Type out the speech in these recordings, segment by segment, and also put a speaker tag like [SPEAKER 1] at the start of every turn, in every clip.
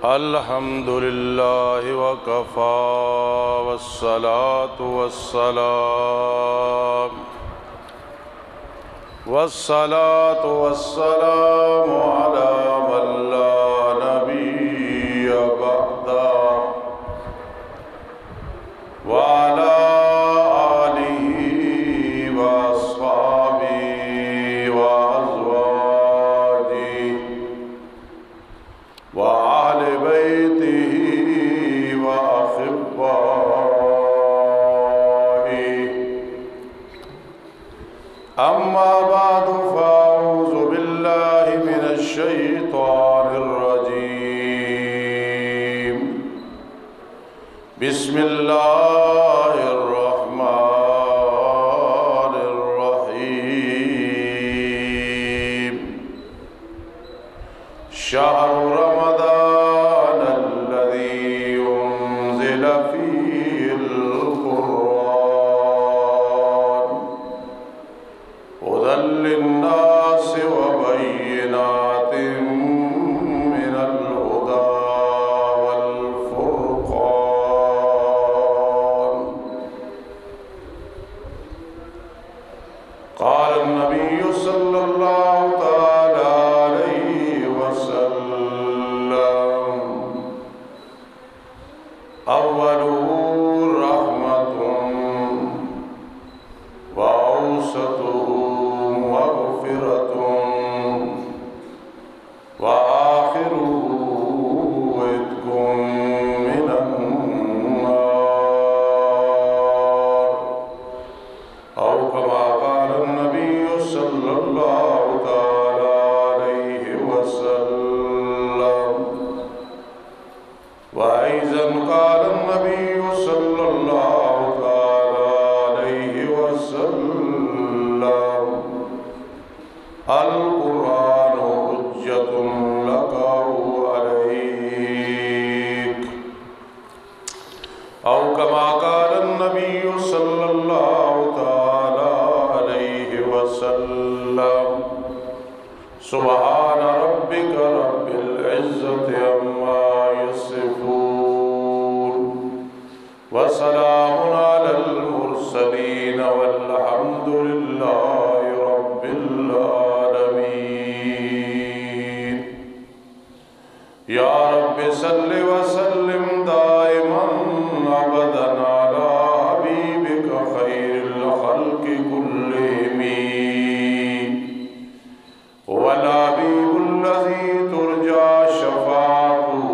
[SPEAKER 1] الحمد للہ وکفی والصلاة والسلام علی من لا نبی بعدہ وعلی آلہ واصحابہ وازواجہ وآل بیتہ وأحبائہ اما بعد فاعوذ باللہ من الشیطان الرجیم بسم اللہ الرحمن الرحیم شہر رمضان الذی انزل فیہ القرآن هدى للناس وبينات من الهدى والفرقان قال النبي صلى الله تعالى عليه وسلم أوله رحمة وأوسطه مغفرة وآخره عتق من النار أو كما قال النبي صلى الله تعالى عليه وسلم وأيضا قال النبي صلى الله تعالى عليه وسلم القرآن حجة لك أو عليك أو كما قال النبي صلى الله تعالى عليه وسلم سبحان ربك رب العزة عما يصفون وسلام على المرسلين والحمد لله رب العالمين يا رب صل وسلم دائما أبدا على حبيبك خير الخلق كلهم هو الحبيب الذي ترجى شفاعته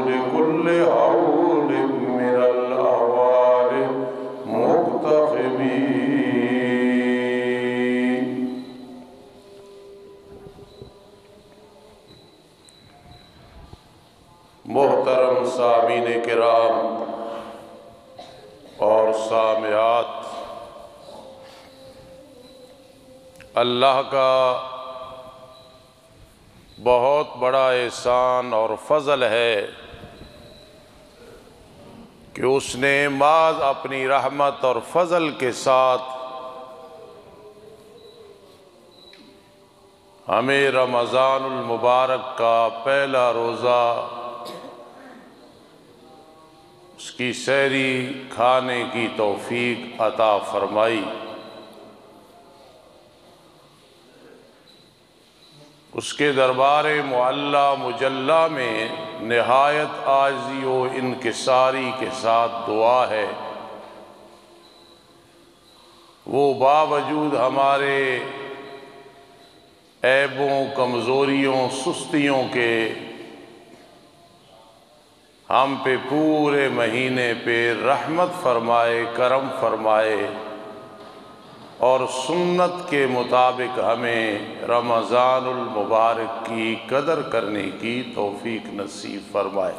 [SPEAKER 1] لكل هول من الأهوال مقتحمين. محترم سامعین کرام اور سامعات، اللہ کا بہت بڑا احسان اور فضل ہے کہ اس نے بعض اپنی رحمت اور فضل کے ساتھ ہمیں رمضان المبارک کا پہلا روزہ اس کی سحری کھانے کی توفیق عطا فرمائی. اس کے دربار معلی مجلہ میں نہایت عاجزی و انکساری کے ساتھ دعا ہے وہ باوجود ہمارے عیبوں، کمزوریوں، سستیوں کے ہم پہ پورے مہینے پہ رحمت فرمائے، کرم فرمائے اور سنت کے مطابق ہمیں رمضان المبارک کی قدر کرنے کی توفیق نصیب فرمائے.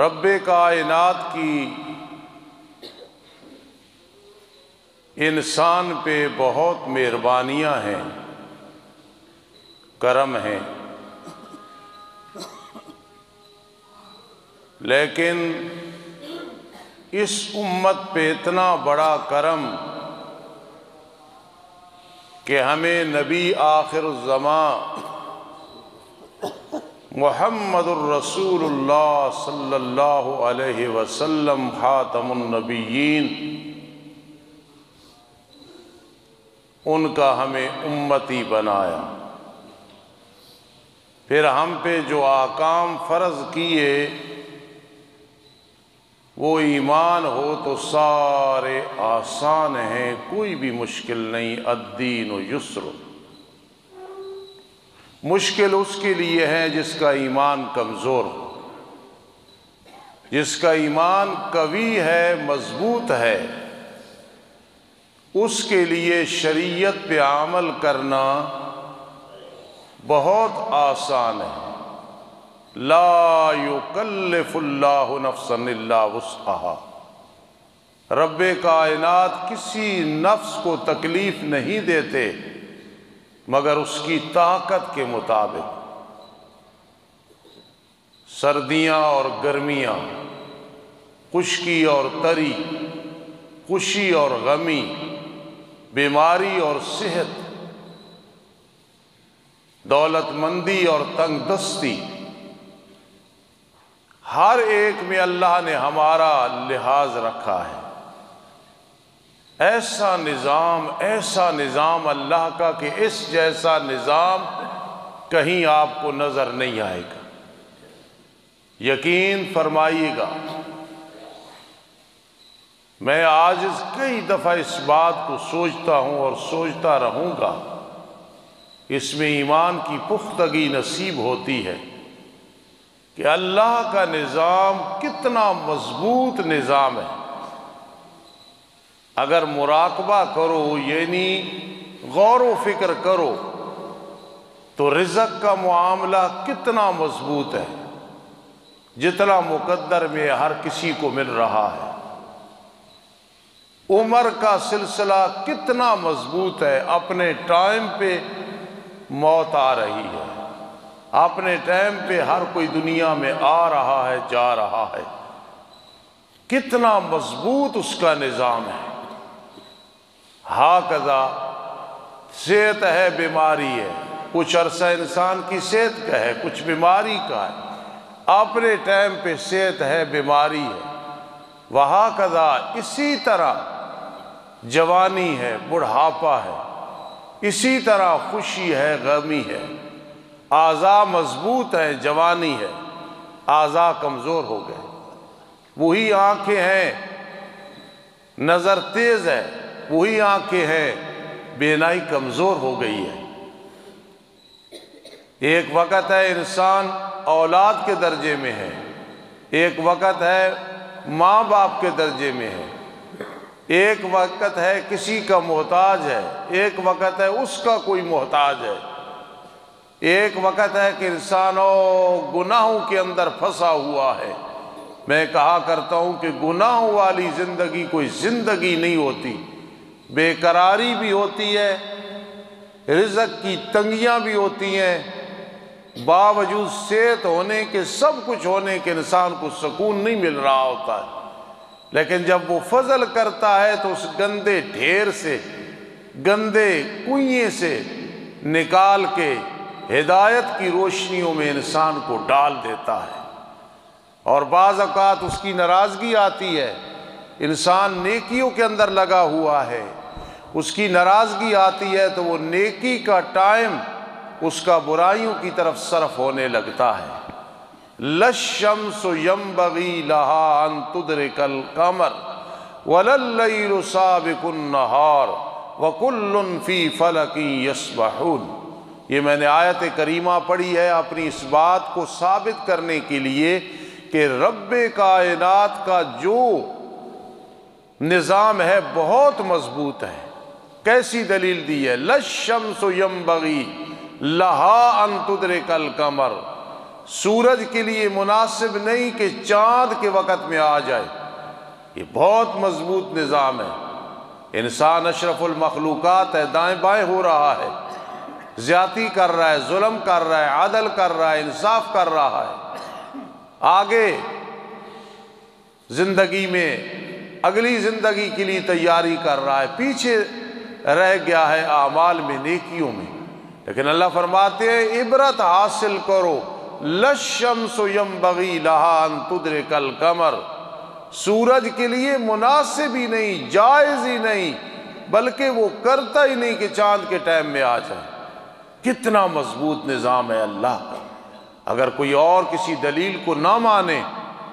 [SPEAKER 1] رب کائنات کی انسان پہ بہت مہربانیاں ہیں، کرم ہیں، لیکن اس امت پہ اتنا بڑا کرم کہ ہمیں نبی آخر الزمان محمد الرسول اللہ صلی اللہ علیہ وسلم خاتم النبیین ان کا ہمیں امتی بنایا، پھر ہم پہ جو احکام فرض کیے وہ ایمان ہو تو سارے آسان ہیں، کوئی بھی مشکل نہیں۔ الدین یسر، مشکل اس کے لیے ہے جس کا ایمان کمزور ہو، جس کا ایمان قوی ہے، مضبوط ہے، اس کے لیے شریعت پہ عمل کرنا بہت آسان ہے۔ لا یکلف اللہ نفسا الا وسعها، رب کائنات کسی نفس کو تکلیف نہیں دیتے مگر اس کی طاقت کے مطابق۔ سردیاں اور گرمیاں، خشکی اور تری، خوشی اور غمی، بیماری اور صحت، دولت مندی اور تنگ دستی، ہر ایک میں اللہ نے ہمارا لحاظ رکھا ہے۔ ایسا نظام اللہ کا کہ اس جیسا نظام کہیں آپ کو نظر نہیں آئے گا۔ یقین فرمائیے گا، میں عاجز کئی دفعہ اس بات کو سوچتا ہوں اور سوچتا رہوں گا، اس میں ایمان کی پختگی نصیب ہوتی ہے کہ اللہ کا نظام کتنا مضبوط نظام ہے۔ اگر مراقبہ کرو، یعنی غور و فکر کرو، تو رزق کا معاملہ کتنا مضبوط ہے، جتنا مقدر میں ہر کسی کو مل رہا ہے۔ عمر کا سلسلہ کتنا مضبوط ہے، اپنے ٹائم پہ موت آ رہی ہے، اپنے ٹائم پہ ہر کوئی دنیا میں آ رہا ہے، جا رہا ہے، کتنا مضبوط اس کا نظام ہے۔ ہاکذا صحت ہے، بیماری ہے، کچھ عرصہ انسان کی صحت کا ہے، کچھ بیماری کا ہے، اپنے ٹائم پہ صحت ہے، بیماری ہے۔ وہاکذا اسی طرح جوانی ہے، بڑھاپا ہے، اسی طرح خوشی ہے، غمی ہے۔ اعضاء مضبوط ہیں، جوانی ہے، اعضاء کمزور ہو گئے۔ وہی آنکھیں ہیں، نظر تیز ہے، وہی آنکھیں ہیں، بینائی کمزور ہو گئی ہے۔ ایک وقت ہے انسان اولاد کے درجے میں ہے، ایک وقت ہے ماں باپ کے درجے میں ہے، ایک وقت ہے کسی کا محتاج ہے، ایک وقت ہے اس کا کوئی محتاج ہے، ایک وقت ہے کہ انسان گناہوں کے اندر پھنسا ہوا ہے۔ میں کہا کرتا ہوں کہ گناہوں والی زندگی کوئی زندگی نہیں ہوتی، بے قراری بھی ہوتی ہے، رزق کی تنگیاں بھی ہوتی ہیں، باوجود صحت ہونے کے، سب کچھ ہونے کے، انسان کو سکون نہیں مل رہا ہوتا ہے۔ لیکن جب وہ فضل کرتا ہے تو اس گندے ڈھیر سے، گندے کنویں سے نکال کے ہدایت کی روشنیوں میں انسان کو ڈال دیتا ہے۔ اور بعض اوقات اس کی ناراضگی آتی ہے، انسان نیکیوں کے اندر لگا ہوا ہے، اس کی ناراضگی آتی ہے تو وہ نیکی کا ٹائم اس کا برائیوں کی طرف صرف ہونے لگتا ہے۔ لَلشَّمْسُ يَنبَغِي لَهَا أَن تُدْرِكَ الْقَمَرَ وَلَلَّيْلُ سَابِقُ النَّهَارِ وَكُلٌّ فِي فَلَكٍ يَسْبَحُونَ۔ یہ میں نے آیت کریمہ پڑھی ہے اپنی اس بات کو ثابت کرنے کے لیے کہ رب کائنات کا جو نظام ہے بہت مضبوط ہے۔ کیسی دلیل دی ہے؟ لَلشَّمْسُ يَنبَغِي لَهَا أَن تُدْرِكَ الْقَمَرَ، سورج کے لیے مناسب نہیں کہ چاند کے وقت میں آ جائے۔ یہ بہت مضبوط نظام ہے۔ انسان اشرف المخلوقات ہے، دائیں بائیں ہو رہا ہے، زیادتی کر رہا ہے، ظلم کر رہا ہے، عدل کر رہا ہے، انصاف کر رہا ہے، آگے زندگی میں اگلی زندگی کے لیے تیاری کر رہا ہے، پیچھے رہ گیا ہے اعمال میں، نیکیوں میں۔ لیکن اللہ فرماتے ہیں عبرت حاصل کرو، للشمس ینبغی لہا ان تدرک القمر، سورج کے لیے مناسب ہی نہیں، جائز ہی نہیں، بلکہ وہ کرتا ہی نہیں کہ چاند کے ٹائم میں آ جائے۔ کتنا مضبوط نظام ہے اللہ کا۔ اگر کوئی اور کسی دلیل کو نہ مانے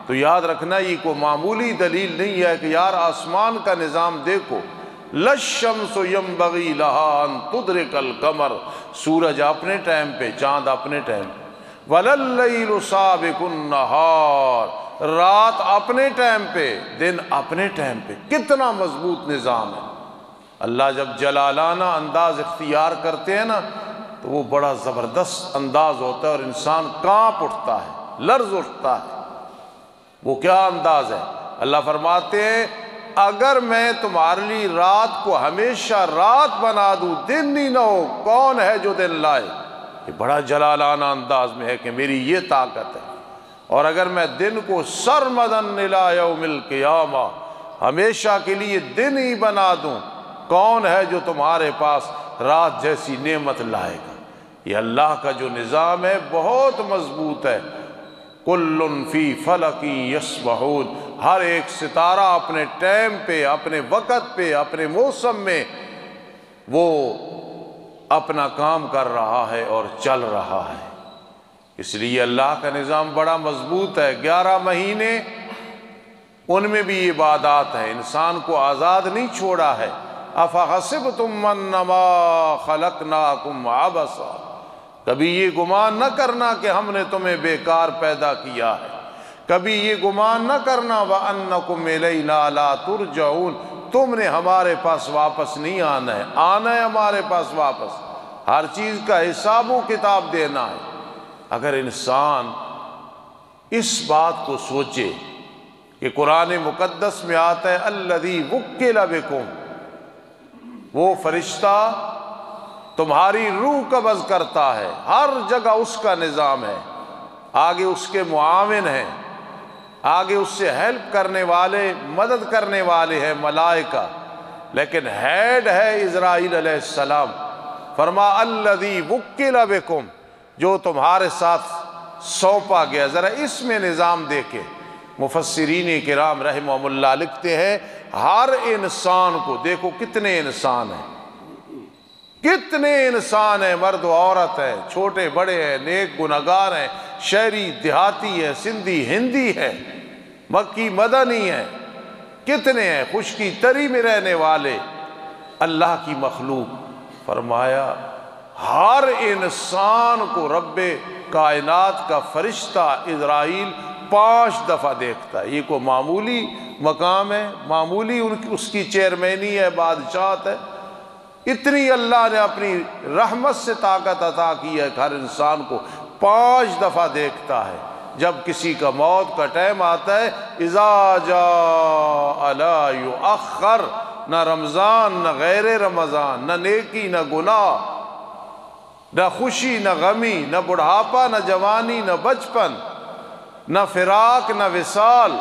[SPEAKER 1] تو یاد رکھنا یہ کوئی معمولی دلیل نہیں ہے کہ یار آسمان کا نظام دیکھو، للشمس ینبغی لہا ان تدرک القمر، سورج اپنے ٹائم پہ، چاند اپنے ٹائم پہ، وَلَلَّيْلُ سَابِقُ النَّهَارِ، رات اپنے ٹائم پہ، دن اپنے ٹائم پہ۔ کتنا مضبوط نظام ہے۔ اللہ جب جلالانہ انداز اختیار کرتے ہیں نا تو وہ بڑا زبردست انداز ہوتا ہے اور انسان کانپ اٹھتا ہے، لرز اٹھتا ہے۔ وہ کیا انداز ہے؟ اللہ فرماتے ہیں اگر میں تمہارے لیے رات کو ہمیشہ رات بنا دوں، دن ہی نہ ہو، کون ہے جو دن لائے؟ یہ بڑا جلالانہ انداز میں ہے کہ میری یہ طاقت ہے۔ اور اگر میں دن کو سرمدن الی یوم القیامہ، ہمیشہ کے لیے دن ہی بنا دوں، کون ہے جو تمہارے پاس رات جیسی نعمت لائے گا؟ یہ اللہ کا جو نظام ہے بہت مضبوط ہے۔ کل فی فلک یسبحون، ہر ایک ستارہ اپنے ٹائم پہ، اپنے وقت پہ، اپنے موسم میں وہ اپنا کام کر رہا ہے اور چل رہا ہے۔ اس لیے اللہ کا نظام بڑا مضبوط ہے۔ 11 مہینے ان میں بھی عبادات ہے، انسان کو آزاد نہیں چھوڑا ہے۔ افحسبتم انما خلقناکم عبثا، کبھی یہ گمان نہ کرنا کہ ہم نے تمہیں بیکار پیدا کیا ہے، کبھی یہ گمان نہ کرنا وَأَنَّكُمْ إِلَيْنَا لَا تُرْجَعُونَ، تم نے ہمارے پاس واپس نہیں آنا ہے، آنا ہے ہمارے پاس واپس، ہر چیز کا حساب و کتاب دینا ہے۔ اگر انسان اس بات کو سوچے کہ قرآن مقدس میں آتا ہے الذی وکل بکم، وہ فرشتہ تمہاری روح قبض کرتا ہے، ہر جگہ اس کا نظام ہے، آگے اس کے معاون ہیں، آگے اس سے ہیلپ کرنے والے، مدد کرنے والے ہیں ملائکہ، لیکن ہیڈ ہے اسرائیل علیہ السلام۔ فرما الذی وکل بکم، جو تمہارے ساتھ سونپا گیا۔ ذرا اس میں نظام دیکھیں، مفسرین کرام رحمہم اللہ لکھتے ہیں ہر انسان کو، دیکھو کتنے انسان ہیں، کتنے انسان ہیں، مرد و عورت ہیں، چھوٹے بڑے ہیں، نیک گنہگار ہیں، شہری دیہاتی ہیں، سندھی ہندی ہیں، مکی مدنی ہیں، کتنے ہیں، خشکی تری میں رہنے والے، اللہ کی مخلوق۔ فرمایا ہر انسان کو رب کائنات کا فرشتہ اسرائیل 5 دفعہ دیکھتا ہے۔ یہ کوئی معمولی مقام ہے، معمولی اس کی چیئرمینی ہے، بادشاہت ہے؟ اتنی اللہ نے اپنی رحمت سے طاقت عطا کی ہے کہ ہر انسان کو 5 دفعہ دیکھتا ہے۔ جب کسی کا موت کا ٹائم آتا ہے اذا جاء لا یؤخر، نہ رمضان نہ غیر رمضان، نہ نیکی نہ گناہ، نہ خوشی نہ غمی، نہ بڑھاپا نہ جوانی نہ بچپن، نہ فراق نہ وصال،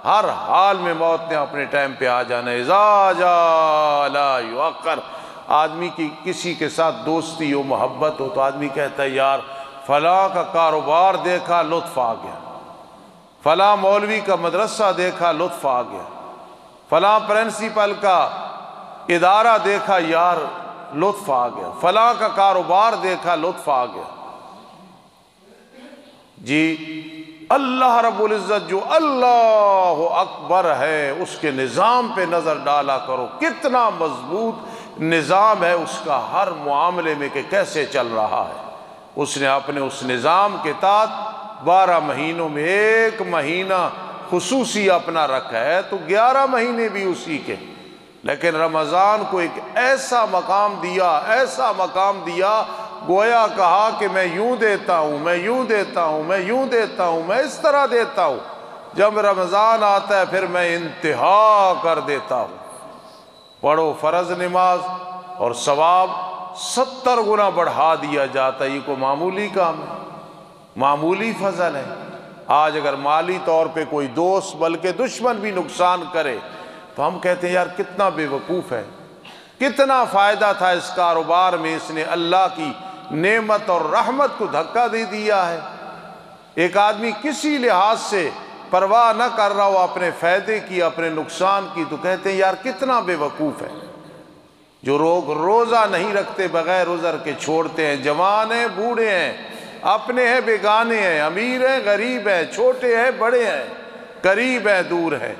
[SPEAKER 1] ہر حال میں موت نے اپنے ٹائم پہ آ جانا ہے۔ اذا جاء لا یؤخر۔ آدمی کی کسی کے ساتھ دوستی ہو، محبت ہو، تو آدمی کہتا ہے یار فلاں کا کاروبار دیکھا لطف آ گیا، فلاں مولوی کا مدرسہ دیکھا لطف آ گیا، فلاں پرنسپل کا ادارہ دیکھا یار لطف آ گیا، فلاں کا کاروبار دیکھا لطف آ گیا۔ جی اللہ رب العزت جو اللہ اکبر ہے اس کے نظام پہ نظر ڈالا کرو، کتنا مضبوط نظام ہے اس کا ہر معاملے میں کہ کیسے چل رہا ہے۔ اس نے اپنے اس نظام کے تحت 12 مہینوں میں 1 مہینہ خصوصی اپنا رکھا ہے، تو 11 مہینے بھی اسی کے، لیکن رمضان کو ایک ایسا مقام دیا، ایسا مقام دیا، گویا کہا کہ میں یوں دیتا ہوں، میں یوں دیتا ہوں، میں یوں دیتا ہوں، میں اس طرح دیتا ہوں، جب رمضان آتا ہے پھر میں انتہا کر دیتا ہوں۔ پڑھو فرض نماز اور ثواب 70 گنا بڑھا دیا جاتا ہے۔ یہ کوئی معمولی کام ہے، معمولی فضل ہے۔ آج اگر مالی طور پہ کوئی دوست بلکہ دشمن بھی نقصان کرے تو ہم کہتے ہیں یار کتنا بے وقوف ہے، کتنا فائدہ تھا اس کاروبار میں، اس نے اللہ کی نعمت اور رحمت کو دھکا دے دیا ہے۔ ایک آدمی کسی لحاظ سے پرواہ نہ کر رہا ہو اپنے فائدے کی، اپنے نقصان کی، تو کہتے ہیں یار کتنا بے وقوف ہے۔ جو لوگ روزہ نہیں رکھتے بغیر عذر کے چھوڑتے ہیں، جوان ہیں بوڑھے ہیں، اپنے ہیں بیگانے ہیں، امیر ہیں غریب ہیں، چھوٹے ہیں بڑے ہیں، قریب ہیں دور ہیں،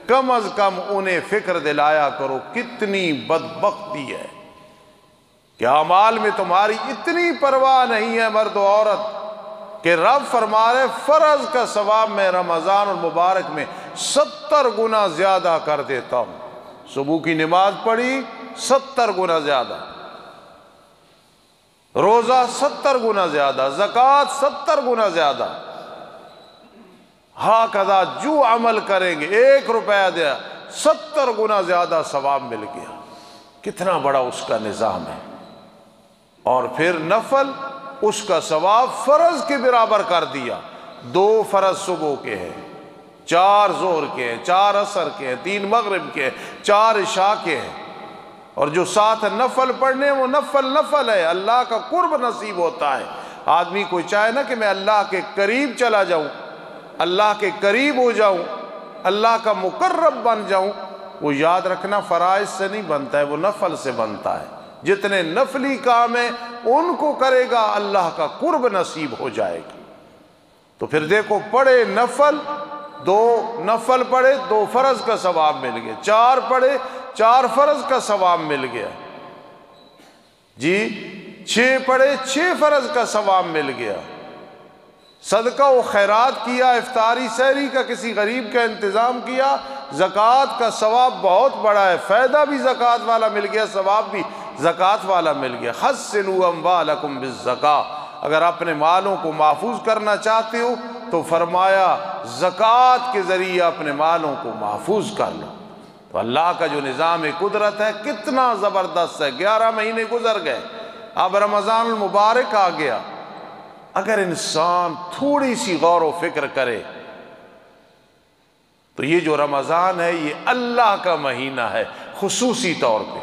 [SPEAKER 1] کم از کم انہیں فکر دلایا کرو کتنی بدبختی ہے کہ اعمال میں تمہاری اتنی پرواہ نہیں ہے مرد و عورت کہ رب فرما رہے فرض کا ثواب میں رمضان المبارک میں 70 گنا زیادہ کر دیتا ہوں۔ صبح کی نماز پڑھی 70 گنا زیادہ، روزہ 70 گنا زیادہ، زکوٰۃ 70 گنا زیادہ، ہاں کذا جو عمل کریں گے 1 روپیہ دیا 70 گنا زیادہ ثواب مل گیا۔ کتنا بڑا اس کا نظام ہے۔ اور پھر نفل، اس کا ثواب فرض کے برابر کر دیا۔ 2 فرض صبح کے ہیں، 4 ظہر کے ہیں، 4 عصر کے ہیں، 3 مغرب کے ہیں، 4 عشاء کے ہیں، اور جو 7 نفل پڑھنے وہ نفل ہے، اللہ کا قرب نصیب ہوتا ہے۔ آدمی کوئی چاہے نا کہ میں اللہ کے قریب چلا جاؤں، اللہ کے قریب ہو جاؤں، اللہ کا مقرب بن جاؤں، وہ یاد رکھنا فرائض سے نہیں بنتا ہے، وہ نفل سے بنتا ہے۔ جتنے نفلی کام ہیں ان کو کرے گا اللہ کا قرب نصیب ہو جائے گا۔ تو پھر دیکھو پڑھے نفل، 2 نفل پڑھے 2 فرض کا ثواب مل گیا، 4 پڑھے 4 فرض کا ثواب مل گیا جی، 6 پڑھے 6 فرض کا ثواب مل گیا، صدقہ و خیرات کیا، افطاری سحری کا کسی غریب کا انتظام کیا، زکوٰۃ کا ثواب بہت بڑا ہے، فائدہ بھی زکوٰۃ والا مل گیا، ثواب بھی زکوٰۃ والا مل گیا۔ حسنوا اموالکم بالزکاۃ، اگر اپنے مالوں کو محفوظ کرنا چاہتے ہو تو فرمایا زکوٰۃ کے ذریعے اپنے مالوں کو محفوظ کر لو۔ تو اللہ کا جو نظام قدرت ہے کتنا زبردست ہے۔ 11 مہینے گزر گئے، اب رمضان المبارک آ گیا۔ اگر انسان تھوڑی سی غور و فکر کرے تو یہ جو رمضان ہے یہ اللہ کا مہینہ ہے خصوصی طور پہ،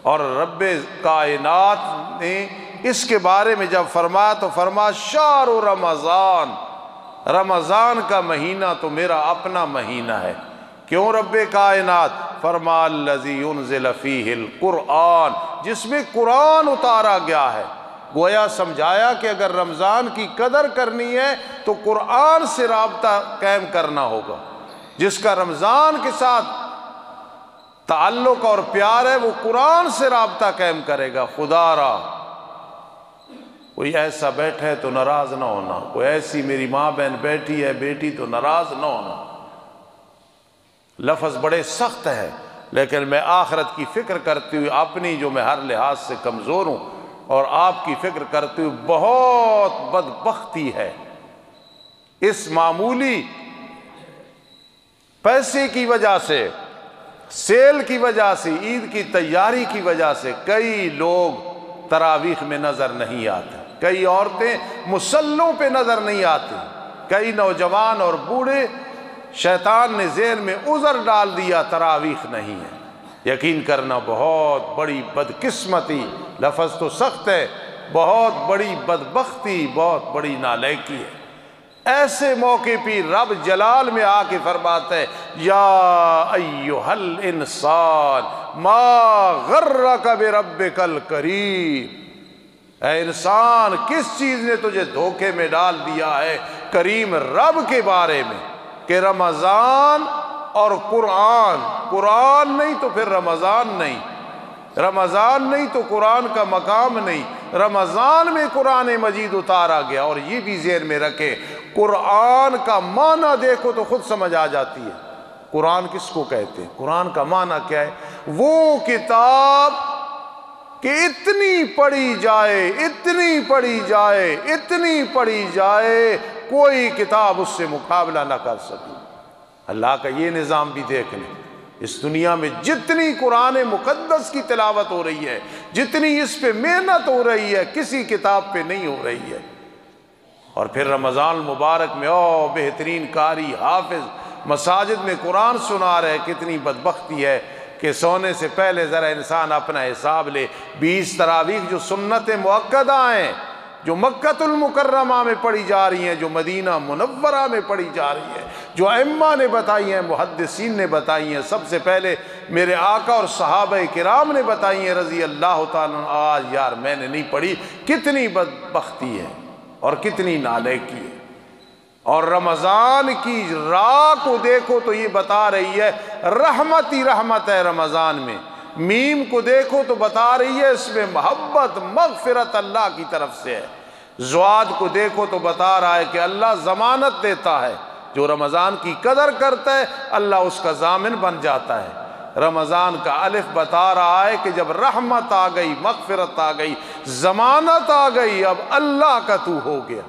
[SPEAKER 1] اور رب کائنات نے اس کے بارے میں جب فرمایا تو فرمایا شہر رمضان، رمضان کا مہینہ تو میرا اپنا مہینہ ہے۔ کیوں رب کائنات؟ فرمایا الذی انزل فیہ القرآن، جس میں قرآن اتارا گیا ہے۔ گویا سمجھایا کہ اگر رمضان کی قدر کرنی ہے تو قرآن سے رابطہ قائم کرنا ہوگا۔ جس کا رمضان کے ساتھ تعلق اور پیار ہے وہ قرآن سے رابطہ قائم کرے گا۔ خدا را کوئی ایسا بیٹھے تو ناراض نہ ہونا، کوئی ایسی میری ماں بہن بیٹھی ہے بیٹی تو ناراض نہ ہونا۔ لفظ بڑے سخت ہے لیکن میں آخرت کی فکر کرتے ہوئے اپنی جو میں ہر لحاظ سے کمزور ہوں اور آپ کی فکر کرتے ہوئے بہت بدبختی ہے۔ اس معمولی پیسے کی وجہ سے، سیل کی وجہ سے، عید کی تیاری کی وجہ سے کئی لوگ تراویح میں نظر نہیں آتے، کئی عورتیں مصلوں پہ نظر نہیں آتی، کئی نوجوان اور بوڑھے شیطان نے ذہن میں عذر ڈال دیا تراویح نہیں ہے۔ یقین کرنا بہت بڑی بدقسمتی، لفظ تو سخت ہے، بہت بڑی بدبختی، بہت بڑی نالائکی ہے۔ ایسے موقع پہ رب جلال میں آ کے فرماتا ہے یا ایھا الانسان ما غرک بربک الکریم، اے انسان کس چیز نے تجھے دھوکے میں ڈال دیا ہے کریم رب کے بارے میں کہ رمضان اور قرآن نہیں تو پھر رمضان نہیں، رمضان نہیں تو قرآن کا مقام نہیں، رمضان میں قرآن مجید اتارا گیا۔ اور یہ بھی ذہن میں رکھے قرآن کا معنی دیکھو تو خود سمجھ آ جاتی ہے۔ قرآن کس کو کہتے ہیں؟ قرآن کا معنی کیا ہے؟ وہ کتاب کہ اتنی پڑھی جائے، اتنی پڑھی جائے، اتنی پڑھی جائے کوئی کتاب اس سے مقابلہ نہ کر سکے۔ اللہ کا یہ نظام بھی دیکھ لیں، اس دنیا میں جتنی قرآن مقدس کی تلاوت ہو رہی ہے، جتنی اس پہ محنت ہو رہی ہے، کسی کتاب پہ نہیں ہو رہی ہے۔ اور پھر رمضان المبارک میں بہترین قاری حافظ مساجد میں قرآن سنا رہے، کتنی بدبختی ہے کہ سونے سے پہلے ذرا انسان اپنا حساب لے۔ 20 تراویح جو سنت مؤکدہ ہیں، جو مکۃ المکرمہ میں پڑھی جا رہی ہیں، جو مدینہ منورہ میں پڑھی جا رہی ہیں، جو ائمہ نے بتائی ہیں، محدثین نے بتائی ہیں، سب سے پہلے میرے آقا اور صحابہ کرام نے بتائی ہیں رضی اللہ تعالیٰ عنہ۔ آج یار میں نے نہیں پڑھی، کتنی بدبختی ہے اور کتنی نالائکی ہے۔ اور رمضان کی رات کو دیکھو تو یہ بتا رہی ہے رحمت ہی رحمت ہے رمضان میں۔ میم کو دیکھو تو بتا رہی ہے اس میں محبت مغفرت اللہ کی طرف سے ہے۔ زواد کو دیکھو تو بتا رہا ہے کہ اللہ ضمانت دیتا ہے، جو رمضان کی قدر کرتا ہے اللہ اس کا ضامن بن جاتا ہے۔ رمضان کا الف بتا رہا ہے کہ جب رحمت آ گئی، مغفرت آ گئی، ضمانت آ گئی، اب اللہ کا تو ہو گیا۔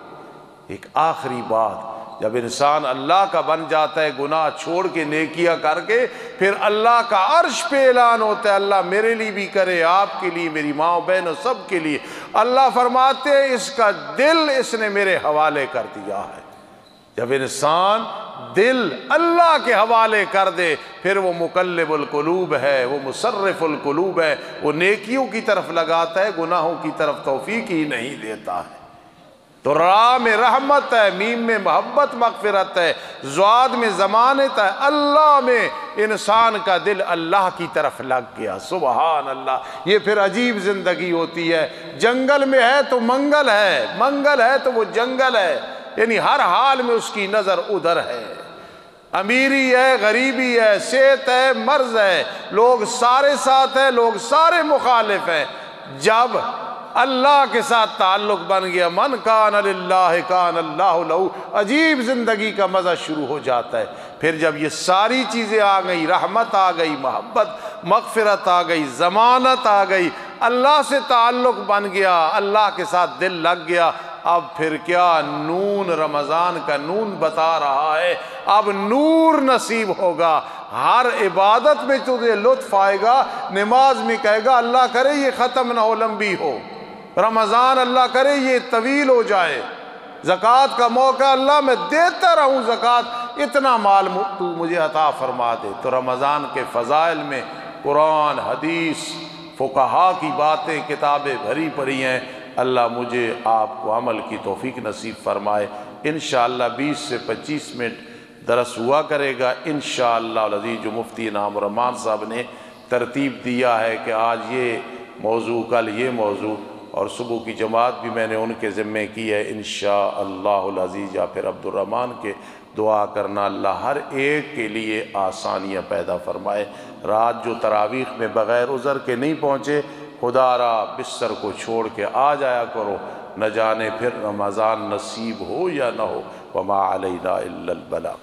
[SPEAKER 1] ایک آخری بات، جب انسان اللہ کا بن جاتا ہے گناہ چھوڑ کے نیکیاں کر کے، پھر اللہ کا عرش پہ اعلان ہوتا ہے اللہ میرے لیے بھی کرے، آپ کے لیے، میری ماں بہنوں سب کے لیے۔ اللہ فرماتے ہیں اس کا دل اس نے میرے حوالے کر دیا ہے۔ جب انسان دل اللہ کے حوالے کر دے پھر وہ مقلب القلوب ہے، وہ مصرف القلوب ہے، وہ نیکیوں کی طرف لگاتا ہے، گناہوں کی طرف توفیق ہی نہیں دیتا ہے۔ تو را میں رحمت ہے، میم میں محبت مغفرت ہے، زواد میں ضمانت ہے، اللہ میں انسان کا دل اللہ کی طرف لگ گیا۔ سبحان اللہ، یہ پھر عجیب زندگی ہوتی ہے۔ جنگل میں ہے تو منگل ہے، منگل ہے تو وہ جنگل ہے، یعنی ہر حال میں اس کی نظر ادھر ہے۔ امیری ہے، غریبی ہے، صحت ہے، مرض ہے، لوگ سارے ساتھ ہیں، لوگ سارے مخالف ہیں۔ جب اللہ کے ساتھ تعلق بن گیا، من کان للہ کان اللہ لہو، عجیب زندگی کا مزہ شروع ہو جاتا ہے۔ پھر جب یہ ساری چیزیں آ گئی، رحمت آ گئی، محبت مغفرت آ گئی، ضمانت آ گئی، اللہ سے تعلق بن گیا، اللہ کے ساتھ دل لگ گیا، اب پھر کیا نون، رمضان کا نون بتا رہا ہے اب نور نصیب ہوگا۔ ہر عبادت میں تجھے لطف آئے گا، نماز میں کہے گا اللہ کرے یہ ختم نہ ہو، لمبی ہو، رمضان اللہ کرے یہ طویل ہو جائے، زکوٰۃ کا موقع اللہ میں دیتا رہوں زکوٰۃ، اتنا مال تو مجھے عطا فرما دے۔ تو رمضان کے فضائل میں قرآن، حدیث، فقہا کی باتیں، کتابیں بھری پڑی ہیں۔ اللہ مجھے آپ کو عمل کی توفیق نصیب فرمائے۔ انشاءاللہ 20 سے 25 منٹ درس ہوا کرے گا انشاءاللہ العزیز۔ جو مفتی انعام الرحمان صاحب نے ترتیب دیا ہے کہ آج یہ موضوع، کل یہ موضوع، اور صبح کی جماعت بھی میں نے ان کے ذمے کی ہے انشاءاللہ العزیز۔ یا پھر عبد الرحمن کے دعا کرنا اللہ ہر ایک کے لیے آسانیاں پیدا فرمائے۔ رات جو تراویح میں بغیر عذر کے نہیں پہنچے، خدا را بستر کو چھوڑ کے آ جایا کرو، نہ جانے پھر رمضان نصیب ہو یا نہ ہو۔ وما علینا الا البلاغ۔